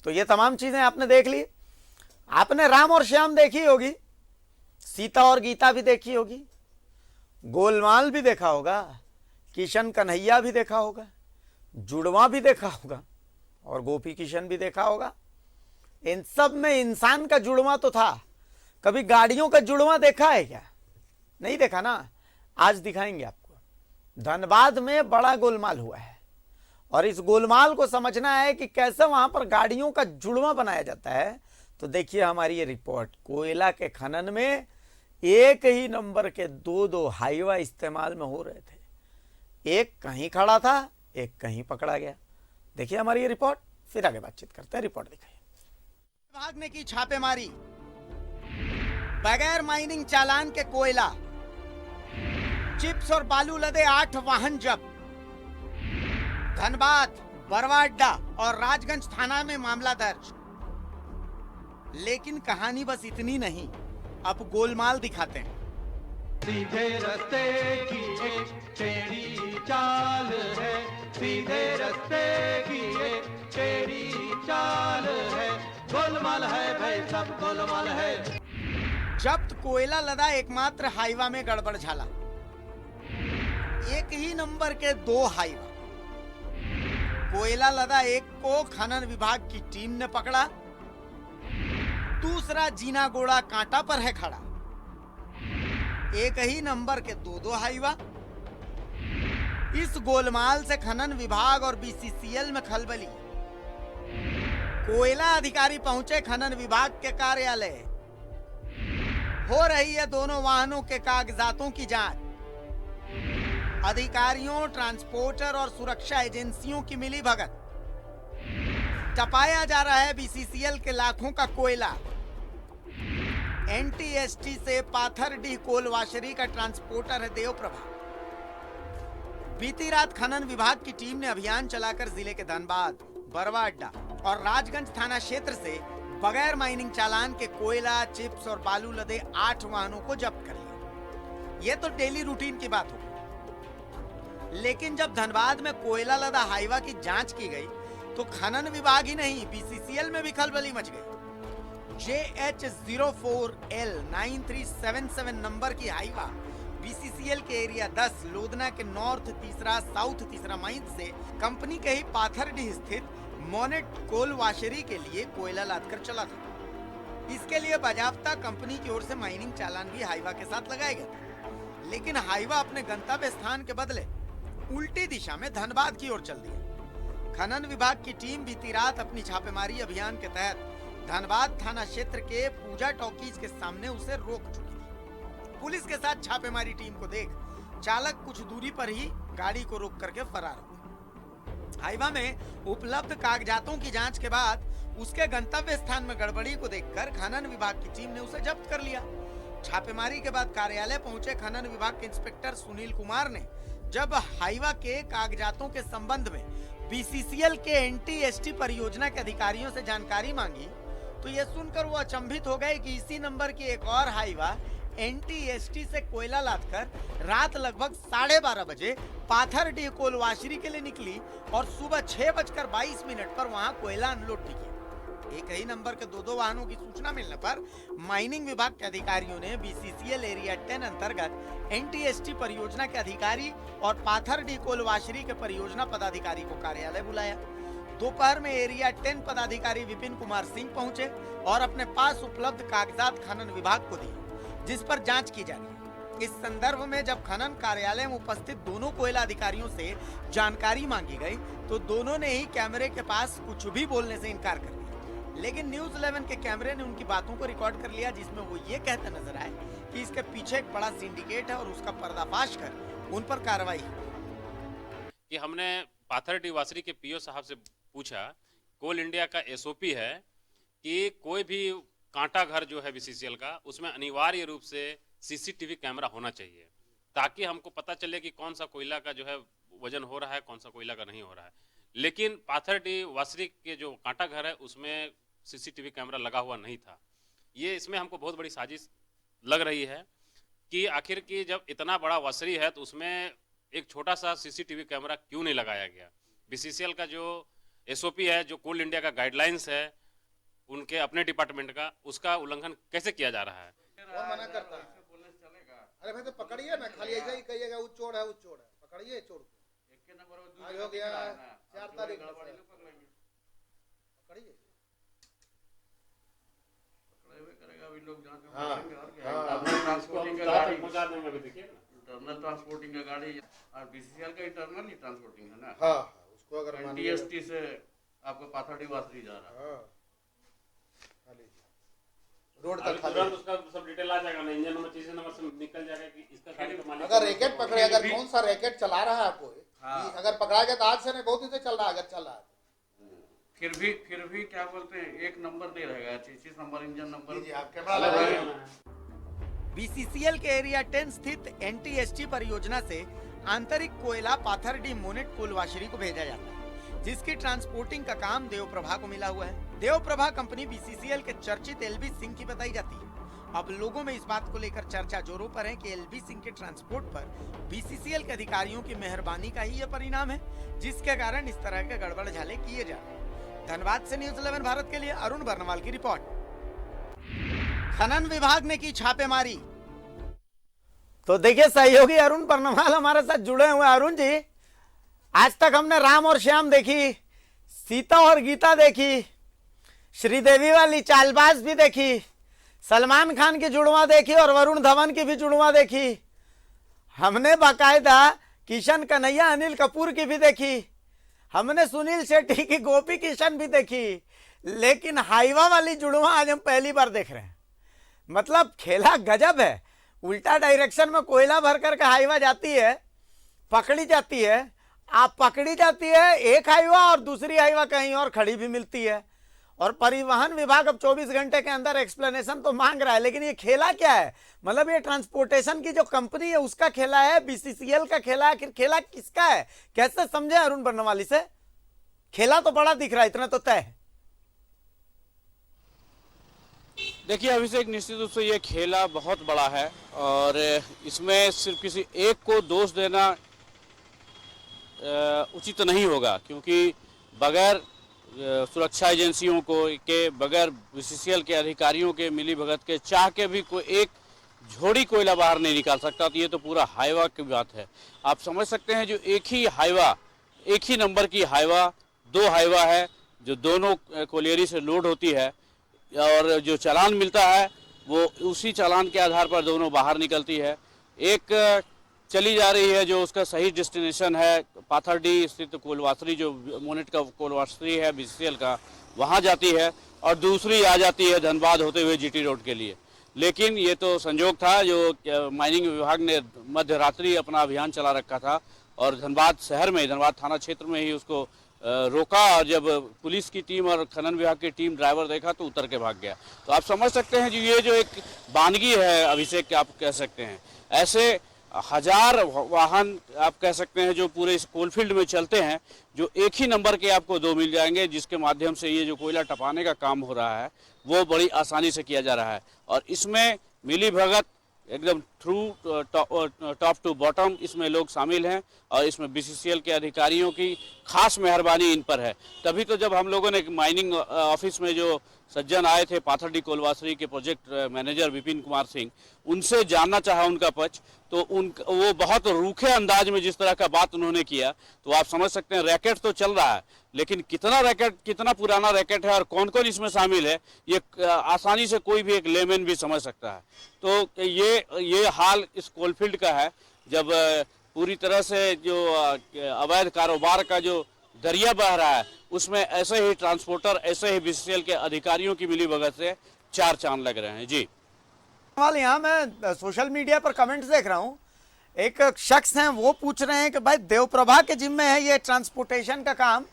तो ये तमाम चीजें आपने देख ली। आपने राम और श्याम देखी होगी, सीता और गीता भी देखी होगी, गोलमाल भी देखा होगा, किशन कन्हैया भी देखा होगा, जुड़वा भी देखा होगा और गोपी किशन भी देखा होगा। इन सब में इंसान का जुड़वा तो था। कभी गाड़ियों का जुड़वा देखा है क्या? नहीं देखा ना। आज दिखाएंगे आपको। धनबाद में बड़ा गोलमाल हुआ है और इस गोलमाल को समझना है कि कैसे वहां पर गाड़ियों का जुड़वा बनाया जाता है। तो देखिए हमारी ये रिपोर्ट। कोयला के खनन में एक ही नंबर के दो दो हाईवा इस्तेमाल में हो रहे थे। एक कहीं खड़ा था, एक कहीं पकड़ा गया। देखिए हमारी ये रिपोर्ट, फिर आगे बातचीत करते हैं। रिपोर्ट दिखाइए। विभाग ने की छापेमारी, बगैर माइनिंग चालान के कोयला, चिप्स और बालू लदे 8 वाहन जब्त। धनबाद, बरवा अड्डा और राजगंज थाना में मामला दर्ज। लेकिन कहानी बस इतनी नहीं, अब गोलमाल दिखाते हैं। सीधे रास्ते की एक टेढ़ी चाल है, सीधे रास्ते की एक टेढ़ी चाल है, गोलमाल है भाई सब गोलमाल है। जब्त कोयला लदा एकमात्र हाईवा में गड़बड़ झाला। एक ही नंबर के 2 हाईवा। कोयला लदा एक को खनन विभाग की टीम ने पकड़ा, दूसरा जीना गोड़ा कांटा पर है खड़ा। एक ही नंबर के 2 हाईवा। इस गोलमाल से खनन विभाग और बीसीसीएल में खलबली। कोयला अधिकारी पहुंचे खनन विभाग के कार्यालय। हो रही है दोनों वाहनों के कागजातों की जांच। अधिकारियों, ट्रांसपोर्टर और सुरक्षा एजेंसियों की मिली भगत। टपाया जा रहा है बीसीसीएल के लाखों का कोयला। एनटीएसटी से पाथरडीह कोल वाशरी का ट्रांसपोर्टर है देवप्रभा। बीती रात खनन विभाग की टीम ने अभियान चलाकर जिले के धनबाद, बरवा अड्डा और राजगंज थाना क्षेत्र से बगैर माइनिंग चालान के कोयला, चिप्स और बालू लदे 8 वाहनों को जब्त कर लिया। यह तो डेली रूटीन की बात होगी, लेकिन जब धनबाद में कोयला लदा हाईवा की जांच की गई तो खनन विभाग ही नहीं, बीसीसीएल में भी खलबली मच गई। JH04L 9377 नंबर की हाईवा बीसीसीएल के एरिया 10 लोधना के नॉर्थ तीसरा, साउथ तीसरा माइन से कंपनी के ही पाथरडीह स्थित मोनेट कोल वाशरी के लिए कोयला लादकर चला था। इसके लिए बाजाफ्ता कंपनी की ओर से माइनिंग चालान भी हाईवा के साथ लगाए गए थे, लेकिन हाईवा अपने गंतव्य स्थान के बदले उल्टी दिशा में धनबाद की ओर चल दिया। खनन विभाग की टीम बीती रात अपनी छापेमारी अभियान के तहत धनबाद थाना क्षेत्र के पूजा टॉकीज के सामने उसे रोक चुकी थी। पुलिस के साथ छापेमारी टीम को देख चालक कुछ दूरी पर ही गाड़ी को रोक करके फरार हो गया। हाईवा में उपलब्ध कागजातों की जांच के बाद उसके गंतव्य स्थान में गड़बड़ी को देखकर खनन विभाग की टीम ने उसे जब्त कर लिया। छापेमारी के बाद कार्यालय पहुंचे खनन विभाग के इंस्पेक्टर सुनील कुमार ने जब हाईवा के कागजातों के संबंध में बीसीसीएल के एनटीएसटी परियोजना के अधिकारियों से जानकारी मांगी तो यह सुनकर वो अचंभित हो गए कि इसी नंबर की एक और हाईवा एनटीएसटी से कोयला लादकर रात लगभग 12:30 बजे पाथरडीह कोल वाशरी के लिए निकली और सुबह 6:22 पर वहां कोयला अनलोड भी किया। एक ही नंबर के 2 वाहनों की सूचना मिलने पर माइनिंग विभाग के अधिकारियों ने बीसीसीएल एरिया 10 अंतर्गत एनटीएसटी परियोजना के अधिकारी और पाथरडीह कोल वाशरी के परियोजना पदाधिकारी को कार्यालय बुलाया। दोपहर में एरिया 10 पदाधिकारी विपिन कुमार सिंह पहुंचे और अपने पास उपलब्ध कागजात खनन विभाग को दिए, जिस पर जांच की जा रही है। इस संदर्भ में जब खनन कार्यालय में उपस्थित दोनों कोयला अधिकारियों से जानकारी मांगी गई तो दोनों ने ही कैमरे के पास कुछ भी बोलने से इनकार कर दिया, लेकिन न्यूज 11 के कैमरे ने उनकी बातों को रिकॉर्ड कर लिया, जिसमें वो ये कहते नजर आए कि इसके पीछे एक बड़ा सिंडिकेट है और उसका पर्दाफाश कर उन पर कार्रवाई कि हमने पाथरडीह वासरी के पीओ साहब से पूछा, कोल इंडिया का एसओपी है कि कोई भी कांटा घर जो है बीसीसीएल का, उसमें अनिवार्य रूप से सीसीटीवी कैमरा होना चाहिए ताकि हमको पता चले कि कौन सा कोयला का जो है वजन हो रहा है, कौन सा कोयला का नहीं हो रहा है। लेकिन पाथरडीह वासरी के जो कांटा घर है उसमें सीसीटीवी कैमरा लगा हुआ नहीं था। ये इसमें हमको बहुत बड़ी साजिश लग रही है कि आखिर की जब इतना बड़ा वासरी है तो उसमें एक छोटा सा सीसीटीवी कैमरा क्यों नहीं लगाया गया। बीसीसीएल का जो एसओपी है, जो कोल इंडिया का गाइडलाइंस है, उनके अपने डिपार्टमेंट का, उसका उल्लंघन कैसे किया जा रहा है। कौन मना करता है? अरे भाई तो पकड़िए ना, खाली ऐसा ही कहिएगा वो चोर है, वो चोर है, पकड़िए चोर को। आज हो गया 4 तारीख, पकड़िए। ट्रांसपोर्टिंग का गाड़ी, इंटरनल ट्रांसपोर्टिंग का गाड़ी और बीसीसीएल का इंटरनल ही ट्रांसपोर्टिंग है ना। हाँ उसको अगर मान लीजिए डीएसटी से आपका पाथरडी वासरी जा रहा है। हाँ खाली रोड तक अभी खाली। तुरंत उसका सब डिटेल आ जाएगा ना, इंजन नंबर, चीज़ नंबर से निकल जाएगा कि इसका गाड़ी का मालिक। अगर रैकेट पकड़े, अगर कौन सा रैकेट चला रहा है आपको, अगर पकड़ा गया तो आज से नहीं, बहुत दिन से चल रहा है, अगर चल रहा है फिर भी क्या बोलते हैं, एक नंबर नहीं रहेगा, 36 नंबर इंजन नंबर। जी आप कैमरा लगाइए। बीसीसीएल के एरिया 10 स्थित एनटीएसटी परियोजना से आंतरिक कोयला पाथरडी मोनेट कोलवाशरी को भेजा जाता है, जिसकी ट्रांसपोर्टिंग का काम देवप्रभा को मिला हुआ है। देवप्रभा कंपनी बीसीसीएल के चर्चित एलबी सिंह की बताई जाती है। अब लोगों में इस बात को लेकर चर्चा जोरों पर है कि एलबी सिंह के ट्रांसपोर्ट पर बीसीसीएल के अधिकारियों की मेहरबानी का ही यह परिणाम है, जिसके कारण इस तरह के गड़बड़ झाले किए जा रहे हैं। धनबाद से न्यूज़ 11 भारत के लिए अरुण बर्नवाल की रिपोर्ट। खनन विभाग ने की छापेमारी। तो देखिए सहयोगी अरुण बर्नवाल हमारे साथ जुड़े हुए। अरुण जी, आज तक हमने राम और श्याम देखी, सीता और गीता देखी, श्रीदेवी वाली चालबाज भी देखी, सलमान खान की जुड़वा देखी और वरुण धवन की भी जुड़वा देखी। हमने बाकायदा किशन कन्हैया अनिल कपूर की भी देखी, हमने सुनील शेट्टी की गोपी किशन भी देखी, लेकिन हाईवा वाली जुड़वा आज हम पहली बार देख रहे हैं। मतलब खेला गजब है। उल्टा डायरेक्शन में कोयला भर कर हाईवा जाती है, पकड़ी जाती है, आप पकड़ी जाती है एक हाईवा और दूसरी हाईवा कहीं और खड़ी भी मिलती है। और परिवहन विभाग अब 24 घंटे के अंदर एक्सप्लेनेशन तो मांग रहा है, लेकिन ये खेला क्या है? मतलब ये ट्रांसपोर्टेशन की जो कंपनी है उसका खेला है, बीसीसीएल का खेला है, आखिर खेला किसका है? कैसे समझे अरुण बर्नवाल से? खेला तो बड़ा दिख रहा है, इतना तो तय है। देखिए अभिषेक, निश्चित रूप से ये खेला बहुत बड़ा है और इसमें सिर्फ किसी एक को दोष देना उचित नहीं होगा, क्योंकि बगैर सुरक्षा एजेंसियों के बगैर बीसीसीएल के अधिकारियों के मिलीभगत के चाह के भी कोई एक झोड़ी कोयला बाहर नहीं निकाल सकता। तो ये तो पूरा हाईवा की बात है। आप समझ सकते हैं, जो एक ही नंबर की हाईवा, 2 हाईवा है जो दोनों कोलियरी से लोड होती है और जो चालान मिलता है वो उसी चालान के आधार पर दोनों बाहर निकलती है। एक चली जा रही है जो उसका सही डेस्टिनेशन है पाथरडी स्थित कोलवासरी, जो मोनेट का कोलवासरी है बीसीसीएल का, वहाँ जाती है, और दूसरी आ जाती है धनबाद होते हुए जीटी रोड के लिए। लेकिन ये तो संयोग था जो माइनिंग विभाग ने मध्य रात्रि अपना अभियान चला रखा था और धनबाद शहर में, धनबाद थाना क्षेत्र में ही उसको रोका, और जब पुलिस की टीम और खनन विभाग की टीम ड्राइवर देखा तो उतर के भाग गया। तो आप समझ सकते हैं जो ये जो एक वानगी है अभिषेक, आप कह सकते हैं, ऐसे हजार वाहन आप कह सकते हैं जो पूरे इस कोलफील्ड में चलते हैं, जो एक ही नंबर के आपको 2 मिल जाएंगे, जिसके माध्यम से ये जो कोयला टपाने का काम हो रहा है वो बड़ी आसानी से किया जा रहा है। और इसमें मिली भगत एकदम थ्रू टॉप टू बॉटम इसमें लोग शामिल हैं और इसमें बीसीसीएल के अधिकारियों की खास मेहरबानी इन पर है। तभी तो जब हम लोगों ने माइनिंग ऑफिस में जो सज्जन आए थे पाथरडी कोलवासरी के प्रोजेक्ट मैनेजर विपिन कुमार सिंह, उनसे जानना चाहा उनका पक्ष, तो वो बहुत रूखे अंदाज में जिस तरह का बात उन्होंने किया, तो आप समझ सकते हैं रैकेट तो चल रहा है, लेकिन कितना पुराना रैकेट है और कौन कौन इसमें शामिल है, ये आसानी से कोई भी एक लेमैन भी समझ सकता है। तो ये हाल इस कोलफील्ड का है, जब पूरी तरह से जो अवैध कारोबार का जो दरिया बह रहा है, उसमें ऐसे ही ट्रांसपोर्टर, ऐसे ही बीसीसीएल के अधिकारियों की मिलीभगत से 4 चांद लग रहे हैं। जी यहाँ मैं सोशल मीडिया पर कमेंट्स देख रहा हूँ, एक शख्स हैं वो पूछ रहे हैं कि भाई देवप्रभा के जिम्मे है ये ट्रांसपोर्टेशन का काम,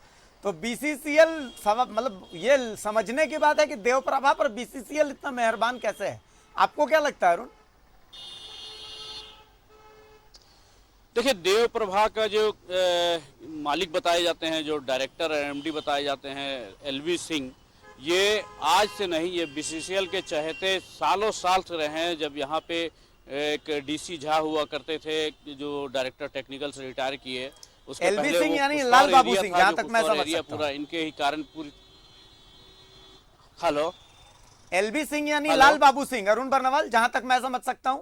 तो बीसीसीएल मतलब ये समझने की बात है कि देवप्रभा पर बीसीसीएल इतना मेहरबान कैसे है? आपको क्या लगता है अरुण? देखिए, देवप्रभा का जो मालिक बताए जाते हैं, जो डायरेक्टर एमडी बताए जाते हैं एलवी सिंह, ये आज से नहीं, ये बीसीसीएल के चहेते सालों साल से रहे हैं। जब यहाँ पे एक डीसी झा हुआ करते थे जो डायरेक्टर टेक्निकल से रिटायर किए, उसके एलवी पहले सिंह वो यानी पुष्कर लाल बाबू एरिया सिंह, था, जहाँ जो तक मैं पुष्कर समझ एरिया सकता पूरा हूँ। इनके ही कारण पूरी, हेलो, एलबी सिंह यानी हेलो। लाल बाबू सिंह, अरुण बर्नवाल, जहां तक मैं समझ सकता हूं।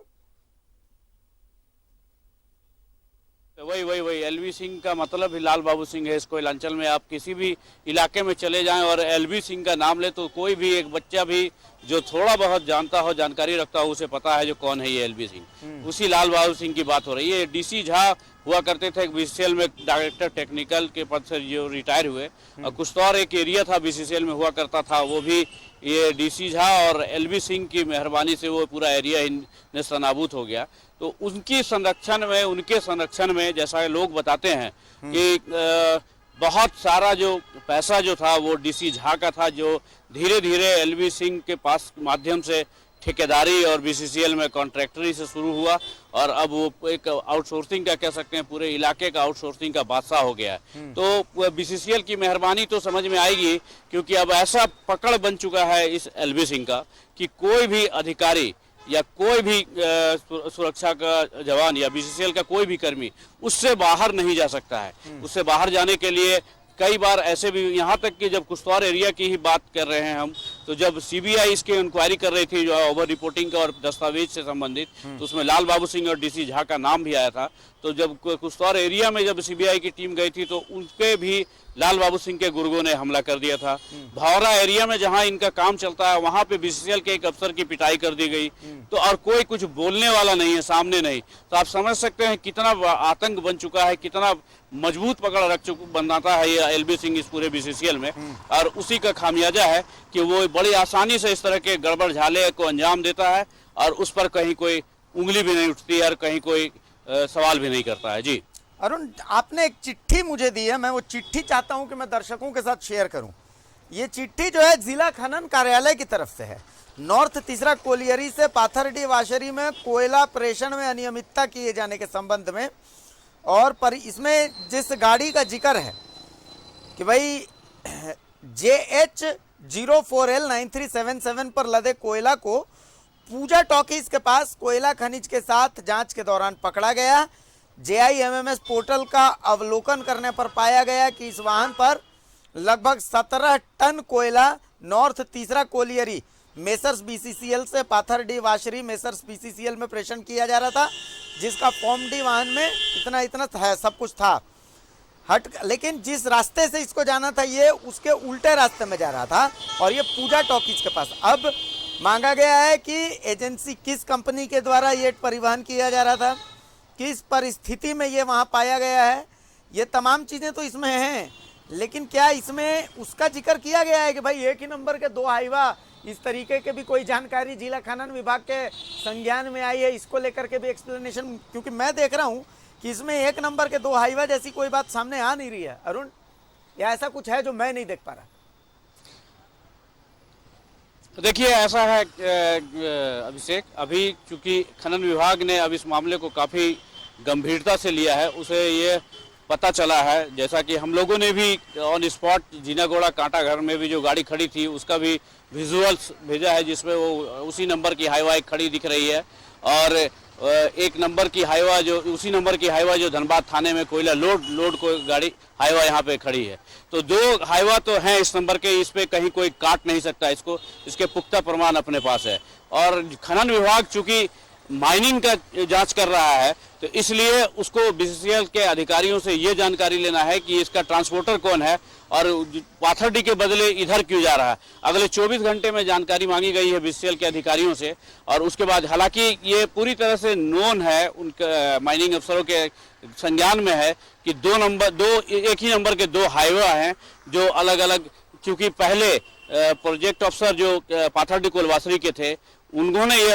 वही एलवी सिंह का मतलब ही लाल बाबू सिंह है। इस कोयलांचल में आप किसी भी इलाके में चले जाएं और एलवी सिंह का नाम ले तो कोई भी एक बच्चा भी जो थोड़ा बहुत जानता हो, जानकारी रखता हो, उसे पता है जो कौन है ये एलवी सिंह। उसी लाल बाबू सिंह की बात हो रही है। डीसी झा हुआ करते थे बीसीसीएल में, डायरेक्टर टेक्निकल के पद से जो रिटायर हुए, और कुछ तो और एक एरिया था बीसीसीएल में हुआ करता था, वो भी ये डीसी झा और एलवी सिंह की मेहरबानी से वो पूरा एरिया नेस्तनाबूद हो गया। तो उनके संरक्षण में जैसा लोग बताते हैं कि बहुत सारा जो पैसा जो था वो डीसी झा का था, जो धीरे धीरे एलवी सिंह के पास माध्यम से ठेकेदारी और बीसीसीएल में कॉन्ट्रैक्टरी से शुरू हुआ और अब वो एक आउटसोर्सिंग का कह सकते हैं, पूरे इलाके का आउटसोर्सिंग का बादशाह हो गया है। तो बीसीसीएल की मेहरबानी तो समझ में आएगी, क्योंकि अब ऐसा पकड़ बन चुका है इस एलवी सिंह का कि कोई भी अधिकारी या कोई भी सुरक्षा का जवान या बीसीसीएल का कोई भी कर्मी उससे बाहर नहीं जा सकता है। उससे बाहर जाने के लिए कई बार ऐसे भी, यहाँ तक कि जब कुश्तवाड़ एरिया की ही बात कर रहे हैं हम, तो जब सीबीआई इसकी इंक्वायरी कर रही थी जो ओवर रिपोर्टिंग का और दस्तावेज से संबंधित, तो उसमें लाल बाबू सिंह और डीसी झा का नाम भी आया था। तो जब कुश्तवाड़ एरिया में जब सीबीआई की टीम गई थी तो उनके भी लाल बाबू सिंह के गुर्गों ने हमला कर दिया था। भावरा एरिया में जहां इनका काम चलता है वहां पे बीसीसीएल के एक अफसर की पिटाई कर दी गई, तो और कोई कुछ बोलने वाला नहीं है, सामने नहीं। तो आप समझ सकते हैं कितना आतंक बन चुका है, कितना मजबूत पकड़ बनाता है ये एलबी सिंह इस पूरे बीसीसीएल में। और उसी का खामियाजा है कि वो बड़ी आसानी से इस तरह के गड़बड़ झाले को अंजाम देता है और उस पर कहीं कोई उंगली भी नहीं उठती है और कहीं कोई सवाल भी नहीं करता है। जी अरुण, आपने एक चिट्ठी मुझे दी है, मैं वो चिट्ठी चाहता हूं कि मैं दर्शकों के साथ शेयर करूं। ये चिट्ठी जो है जिला खनन कार्यालय की तरफ से है। नॉर्थ तीसरा कोलियरी से पाथरडी वाशरी में कोयला प्रेषण में अनियमितता किए जाने के संबंध में, और पर इसमें जिस गाड़ी का जिक्र है कि भाई JH04L9377 पर लदे कोयला को पूजा टॉकीज के पास कोयला खनिज के साथ जांच के दौरान पकड़ा गया। JIMMS पोर्टल का अवलोकन करने पर पाया गया कि इस वाहन पर लगभग 17 टन कोयला नॉर्थ तीसरा कोलियरी मेसर्स बीसीसीएल से पाथरडी वाशरी मेसर्स बीसीसीएल में प्रेषण किया जा रहा था, जिसका फॉर्म डी वाहन में इतना था, सब कुछ था लेकिन जिस रास्ते से इसको जाना था ये उसके उल्टे रास्ते में जा रहा था और ये पूजा टॉकीज के पास। अब मांगा गया है कि एजेंसी किस कंपनी के द्वारा ये परिवहन किया जा रहा था, किस परिस्थिति में ये वहाँ पाया गया है, ये तमाम चीज़ें तो इसमें हैं, लेकिन क्या इसमें उसका जिक्र किया गया है कि भाई एक ही नंबर के 2 हाईवा, इस तरीके के भी कोई जानकारी जिला खनन विभाग के संज्ञान में आई है, इसको लेकर के भी एक्सप्लेनेशन, क्योंकि मैं देख रहा हूँ कि इसमें एक नंबर के 2 हाईवा जैसी कोई बात सामने आ नहीं रही है। अरुण, या ऐसा कुछ है जो मैं नहीं देख पा रहा? देखिए ऐसा है अभिषेक, अभी चूंकि खनन विभाग ने अब इस मामले को काफ़ी गंभीरता से लिया है, उसे ये पता चला है, जैसा कि हम लोगों ने भी ऑन स्पॉट जीनागोड़ा कांटा घर में भी जो गाड़ी खड़ी थी उसका भी विजुअल्स भेजा है, जिसमें वो उसी नंबर की हाईवा एक खड़ी दिख रही है और एक नंबर की हाईवा जो उसी नंबर की हाईवा जो धनबाद थाने में कोयला लोड को गाड़ी हाईवा यहाँ पे खड़ी है। तो 2 हाईवा तो हैं इस नंबर के, इस पे कहीं कोई काट नहीं सकता इसको, इसके पुख्ता प्रमाण अपने पास है। और खनन विभाग चूंकि माइनिंग का जांच कर रहा है तो इसलिए उसको बीसीसीएल के अधिकारियों से ये जानकारी लेना है कि इसका ट्रांसपोर्टर कौन है और पाथरडी के बदले इधर क्यों जा रहा है। अगले 24 घंटे में जानकारी मांगी गई है बीसीसीएल के अधिकारियों से और उसके बाद, हालांकि ये पूरी तरह से नोन है, उनका माइनिंग अफसरों के संज्ञान में है कि एक ही नंबर के 2 हाईवा हैं जो अलग अलग, क्योंकि पहले प्रोजेक्ट अफसर जो पाथरडी कोलवासरी के थे उन्होंने ये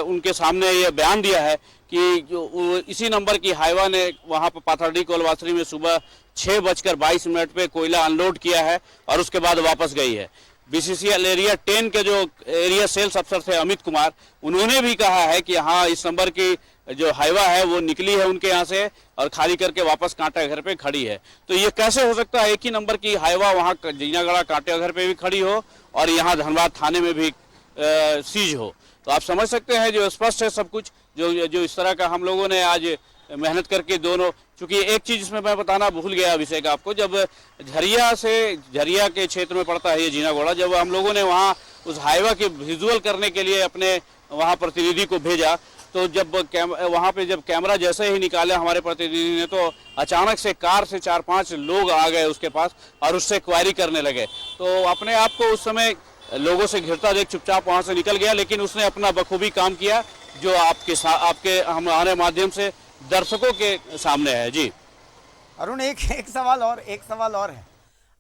उनके सामने ये बयान दिया है कि जो इसी नंबर की हाईवा ने वहां पर पाथरडी कोलवासरी में सुबह 6:22 पे कोयला अनलोड किया है और उसके बाद वापस गई है। बीसीसीएल एरिया 10 के जो एरिया सेल्स अफसर थे अमित कुमार, उन्होंने भी कहा है कि हाँ इस नंबर की जो हाईवा है वो निकली है उनके यहाँ से और खाली करके वापस कांटा घर पे खड़ी है। तो ये कैसे हो सकता है एक ही नंबर की हाईवा वहाँ जीनागढ़ा कांटा घर पे भी खड़ी हो और यहाँ धनबाद थाने में भी सीज हो। तो आप समझ सकते हैं जो स्पष्ट है सब कुछ, जो इस तरह का हम लोगों ने आज मेहनत करके दोनों चूंकि एक चीज इसमें मैं बताना भूल गया अभिषेक आपको, जब झरिया के क्षेत्र में पड़ता है ये जीनागोड़ा, जब हम लोगों ने वहाँ उस हाईवा के विजुअल करने के लिए अपने वहाँ प्रतिनिधि को भेजा, तो जब वहाँ पे जब कैमरा जैसे ही निकाला हमारे प्रतिनिधि ने, तो अचानक से कार से 4-5 लोग आ गए उसके पास और उससे क्वारी करने लगे। तो अपने आप को उस समय लोगों से घिरता देख चुपचाप वहाँ से निकल गया, लेकिन उसने अपना बखूबी काम किया जो आपके हमारे माध्यम से दर्शकों के सामने है। जी अरुण, एक सवाल और है।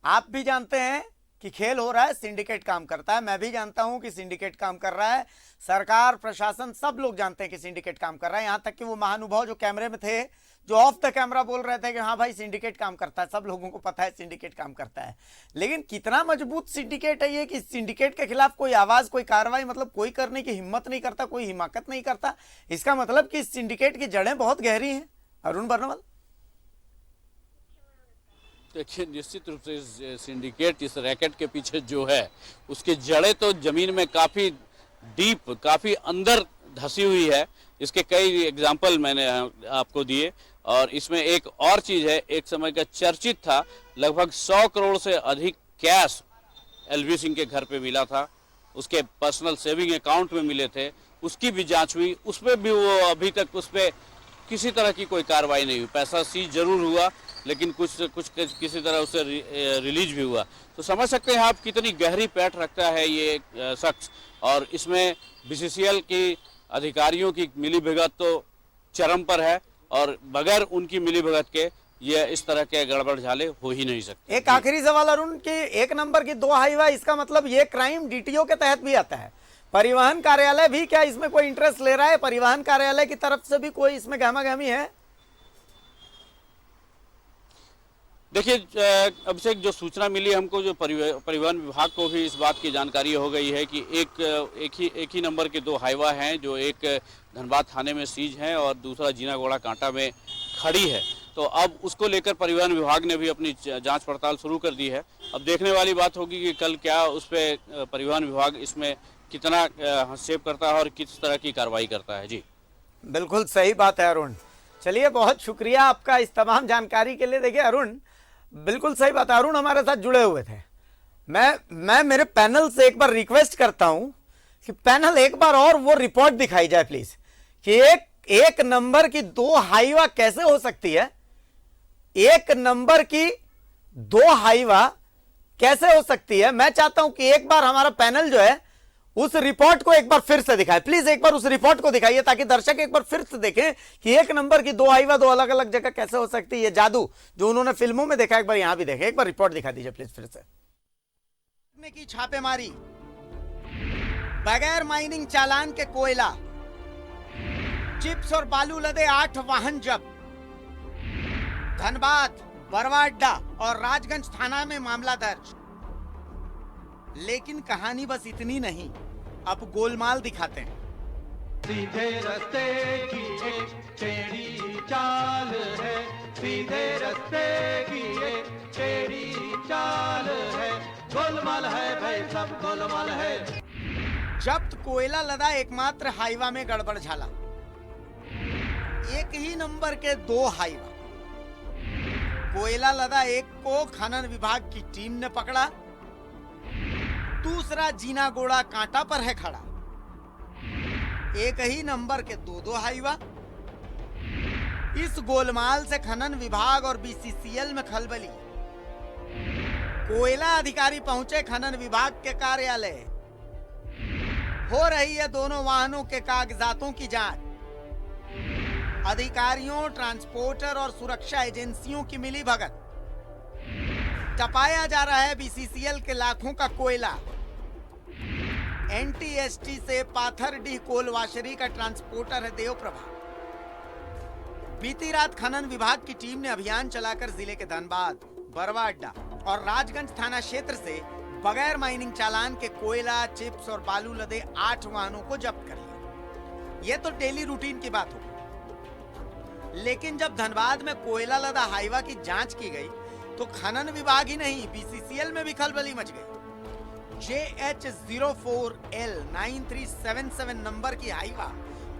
आप भी जानते हैं कि खेल हो रहा है, सिंडिकेट काम करता है। मैं भी जानता हूं कि सिंडिकेट काम कर रहा है। सरकार, प्रशासन, सब लोग जानते हैं कि सिंडिकेट काम कर रहा है। यहां तक कि वो महानुभाव जो कैमरे में थे, जो ऑफ द कैमरा बोल रहे थे कि हाँ भाई सिंडिकेट काम करता है, सब लोगों को पता है सिंडिकेट काम करता है। लेकिन कितना मजबूत सिंडिकेट है ये कि सिंडिकेट के खिलाफ कोई आवाज, कोई कार्रवाई, मतलब कोई करने की हिम्मत नहीं करता, कोई हिमाकत नहीं करता। इसका मतलब कि सिंडिकेट की जड़ें बहुत गहरी हैं। अरुण बर्नवाल, देखिए निश्चित रूप से इस सिंडिकेट, इस रैकेट के पीछे जो है उसकी जड़ें तो जमीन में काफी डीप, काफी अंदर धसी हुई है। इसके कई एग्जाम्पल मैंने आपको दिए। और इसमें एक और चीज है, एक समय का चर्चित था, लगभग 100 करोड़ से अधिक कैश एलवी सिंह के घर पे मिला था, उसके पर्सनल सेविंग अकाउंट में मिले थे, उसकी भी जांच हुई, उसमें भी वो अभी तक उस पर किसी तरह की कोई कार्रवाई नहीं हुई। पैसा सीज जरूर हुआ, लेकिन कुछ किसी तरह उससे रिलीज भी हुआ। तो समझ सकते हैं आप कितनी गहरी पैठ रखता है ये शख्स। और इसमें बीसीसीएल की अधिकारियों की मिलीभगत तो चरम पर है, और बगैर उनकी मिलीभगत के ये इस तरह के गड़बड़ झाले हो ही नहीं सकते। एक आखिरी सवाल अरुण, कि 1 नंबर की 2 हाईवा, इसका मतलब ये क्राइम डीटीओ के तहत भी आता है। परिवहन कार्यालय भी क्या इसमें कोई इंटरेस्ट ले रहा है? परिवहन कार्यालय की तरफ से भी कोई इसमें गहमा-गहमी है? देखिए अभिषेक, जो सूचना मिली हमको, जो परिवहन विभाग को भी इस बात की जानकारी हो गई है कि एक ही नंबर के 2 हाईवा हैं, जो एक धनबाद थाने में सीज हैं और दूसरा जीनागोड़ा कांटा में खड़ी है। तो अब उसको लेकर परिवहन विभाग ने भी अपनी जांच पड़ताल शुरू कर दी है। अब देखने वाली बात होगी कि कल क्या उस पर परिवहन विभाग इसमें कितना हस्तक्षेप करता है और किस तरह की कार्रवाई करता है। जी बिल्कुल सही बात है अरुण। चलिए, बहुत शुक्रिया आपका इस तमाम जानकारी के लिए। देखिए अरुण, बिल्कुल सही बात है। अरुण हमारे साथ जुड़े हुए थे। मैं मेरे पैनल से एक बार रिक्वेस्ट करता हूं कि पैनल एक बार और वो रिपोर्ट दिखाई जाए प्लीज, कि एक नंबर की 2 हाईवा कैसे हो सकती है। 1 नंबर की 2 हाईवा कैसे हो सकती है। मैं चाहता हूं कि एक बार हमारा पैनल जो है उस रिपोर्ट को एक बार फिर से दिखाए। प्लीज एक बार उस रिपोर्ट को दिखाइए, ताकि दर्शक एक बार फिर से देखें कि 1 नंबर की 2 हाईवा 2 अलग अलग जगह कैसे हो सकती है। ये जादू जो उन्होंने फिल्मों में देखा, एक बार यहां भी देखें। एक बार रिपोर्ट दिखा दीजिए प्लीज फिर से। की छापेमारी, बगैर माइनिंग चालान के कोयला, चिप्स और बालू लदे 8 वाहन जब्त। धनबाद, बरवा अड्डा और राजगंज थाना में मामला दर्ज। लेकिन कहानी बस इतनी नहीं, अब गोलमाल दिखाते हैं। सीधे रास्ते की एक टेढ़ी चाल है, सीधे रास्ते की एक टेढ़ी चाल है, गोलमाल है भाई सब गोलमाल है। जब्त कोयला लदा एकमात्र हाईवा में गड़बड़ झाला। एक ही नंबर के 2 हाईवा। कोयला लदा एक को खनन विभाग की टीम ने पकड़ा, दूसरा जीनागोड़ा कांटा पर है खड़ा। एक ही नंबर के 2 हाईवा। इस गोलमाल से खनन विभाग और बीसीसीएल में खलबली। कोयला अधिकारी पहुंचे खनन विभाग के कार्यालय। हो रही है दोनों वाहनों के कागजातों की जांच। अधिकारियों, ट्रांसपोर्टर और सुरक्षा एजेंसियों की मिलीभगत। टपाया जा रहा है बीसीसीएल के लाखों का कोयला। एनटीएसटी से पाथरडीह कोल वाशरी का ट्रांसपोर्टर है देवप्रभा। बीती रात खनन विभाग की टीम ने अभियान चलाकर जिले के धनबाद, बरवा अड्डा और राजगंज थाना क्षेत्र से बगैर माइनिंग चालान के कोयला, चिप्स और बालू लदे 8 वाहनों को जब्त कर लिया। यह तो डेली रूटीन की बात हो। लेकिन जब धनबाद में कोयला लदा हाईवा की जांच की गई, तो खनन विभाग ही नहीं, बीसीसीएल में भी खलबली मच गई। JH04L 9377 नंबर की हाईवा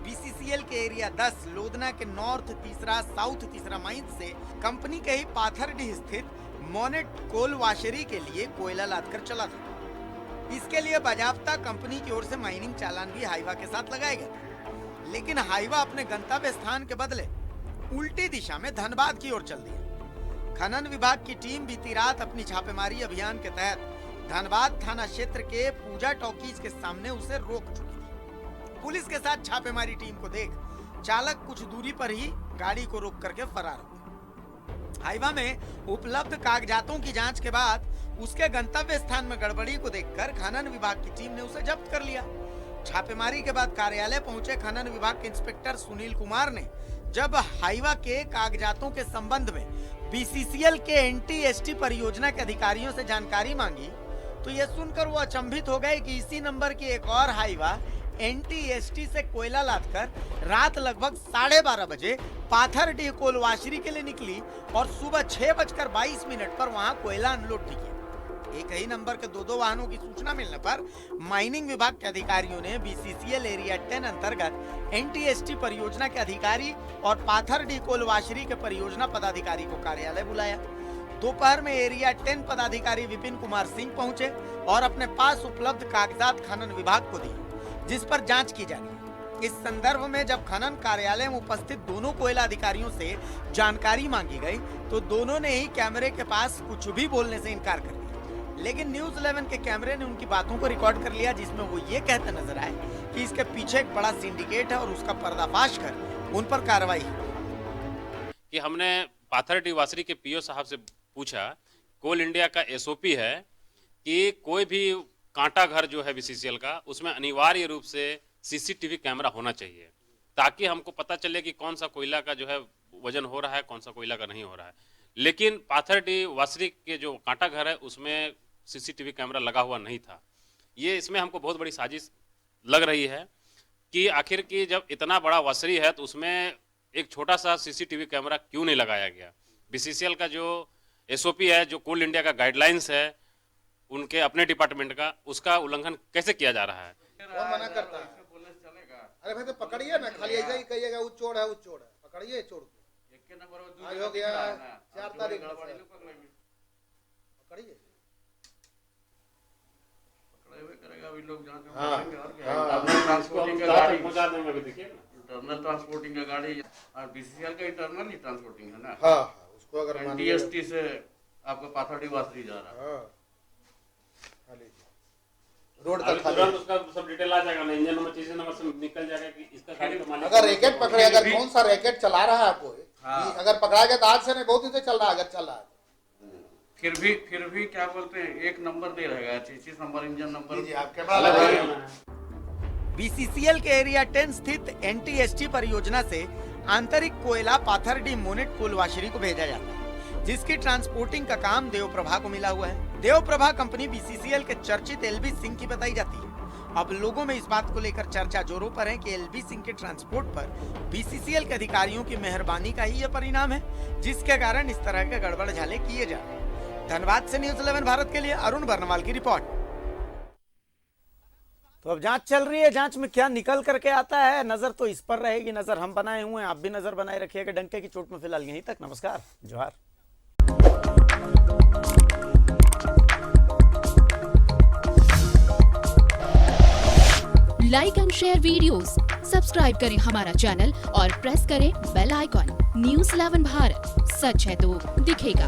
बीसीसीएल के एरिया 10 लोधना के नॉर्थ तीसरा साउथ तीसरा माइंस से कंपनी के ही पाथरडीह स्थित मोनेट कोल वाशरी के लिए कोयला लादकर चला था। इसके लिए बाजाफ्ता कंपनी की ओर से माइनिंग चालान भी हाईवा के साथ लगाया गया था, लेकिन हाईवा अपने गंतव्य स्थान के बदले उल्टी दिशा में धनबाद की ओर चल दिया। खनन विभाग की टीम बीती रात अपनी छापेमारी अभियान के तहत धनबाद थाना क्षेत्र के पूजा टॉकीज के सामने उसे रोक चुकी थी। पुलिस के साथ छापेमारी टीम को देख चालक कुछ दूरी पर ही गाड़ी को रोक करके फरार हो गया। हाईवा में उपलब्ध कागजातों की जांच के बाद उसके गंतव्य स्थान में गड़बड़ी को देखकर खनन विभाग की टीम ने उसे जब्त कर लिया। छापेमारी के बाद कार्यालय पहुंचे खनन विभाग के इंस्पेक्टर सुनील कुमार ने जब हाईवा के कागजातों के संबंध में बीसीसीएल के एनटीएसटी परियोजना के अधिकारियों से जानकारी मांगी तो यह सुनकर वो अचंभित हो गए कि इसी नंबर की एक और हाईवा एनटीएसटी से कोयला लादकर रात लगभग 12:30 बजे पाथरडीह कोलवाशरी के लिए निकली और सुबह 6:22 पर वहां कोयला अनलोड भी किया। एक ही नंबर के दो वाहनों की सूचना मिलने पर माइनिंग विभाग के अधिकारियों ने बीसीसीएल एरिया 10 अंतर्गत एनटीएसटी परियोजना के अधिकारी और पाथरडीह कोलवाशरी के परियोजना पदाधिकारी को कार्यालय बुलाया। दोपहर में एरिया 10 पदाधिकारी विपिन कुमार सिंह पहुंचे और अपने पास उपलब्ध कागजात खनन विभाग को दिए, जिस पर जांच की जाएगी। इस संदर्भ में जब खनन कार्यालय में उपस्थित दोनों कोयला अधिकारियों से जानकारी मांगी गई तो दोनों ने ही कैमरे के पास कुछ भी बोलने से इनकार कर दिया, लेकिन न्यूज 11 के कैमरे ने उनकी बातों को रिकॉर्ड कर लिया, जिसमें वो ये कहते नजर आए कि इसके पीछे एक बड़ा सिंडिकेट है और उसका पर्दाफाश कर उन पर कार्रवाई कि हमने पाथरडीह वासरी के पीओ साहब से पूछा, कोल इंडिया का एसओपी है कि कोई भी कांटा घर जो है बीसीसीएल का उसमें अनिवार्य रूप से सीसीटीवी कैमरा होना चाहिए, ताकि हमको पता चले कि कौन सा कोयला का जो है वजन हो रहा है, कौन सा कोयला का नहीं हो रहा है। लेकिन पाथरडीह वासरी के जो कांटा घर है उसमें सीसीटीवी कैमरा लगा हुआ नहीं था। ये इसमें हमको बहुत बड़ी साजिश लग रही है कि आखिर की जब इतना बड़ा वासरी है तो उसमें एक छोटा सा सीसीटीवी कैमरा क्यों नहीं लगाया गया। बीसीसीएल का जो एसओपी है, जो कोल इंडिया का गाइडलाइंस है उनके अपने डिपार्टमेंट का, उसका उल्लंघन कैसे किया जा रहा है। कौन मना करता है? अरे भाई तो पकड़िए ना, खाली ऐसा ही कहिएगा वो चोर है, वो चोर है, पकड़िए चोर को। आज हो गया 4 तारीख पकड़िए। इंटरनल ट्रांसपोर्टिंग का गाड़ी और बीसीसीएल का इंटरनल ही ट्रांसपोर्टिंग है ना। हाँ, उसको अगर एनटीएसटी से आपका पाथरडीह वासरी जा रहा है। रोड तक खाली उसका सब डिटेल आ जाएगा ना, इंजन नंबर चीज़ नंबर से निकल जाएगा कि इसका गाड़ी का मालिक। अगर रैकेट पकड़े, अगर कौन सा रैकेट चला रहा है आपको, अगर पकड़ा गया तो आज से नहीं, बहुत दिन से चल रहा है। अगर चल रहा है फिर भी क्या बोलते हैं, एक नंबर दे रहेगा, 33 नंबर इंजन नंबर। जी, आप कैमरा लगाइए। बीसीसीएल के एरिया 10 स्थित एनटीएसटी परियोजना से आंतरिक कोयला पाथरडीह मोनेट कोलवाशरी को भेजा जाता है, जिसकी ट्रांसपोर्टिंग का काम देवप्रभा को मिला हुआ है। देवप्रभा कंपनी बीसीसीएल के चर्चित एलबी सिंह की बताई जाती है। अब लोगों में इस बात को लेकर चर्चा जोरों पर है कि एलबी सिंह के ट्रांसपोर्ट पर बीसीसीएल के अधिकारियों की मेहरबानी का ही यह परिणाम है, जिसके कारण इस तरह के गड़बड़ झाले किए जा रहे हैं। धनबाद से न्यूज 11 भारत के लिए अरुण बर्नवाल की रिपोर्ट। तो अब जांच चल रही है, जांच में क्या निकल करके आता है, नजर तो इस पर रहेगी। नजर हम बनाए हुए हैं, आप भी नजर बनाए रखिएगा। डंके की चोट में फिलहाल यहीं तक। नमस्कार, जोहार। Like and share videos, subscribe करें हमारा चैनल और प्रेस करें बेल आइकॉन। न्यूज़ 11 भारत, सच है तो दिखेगा।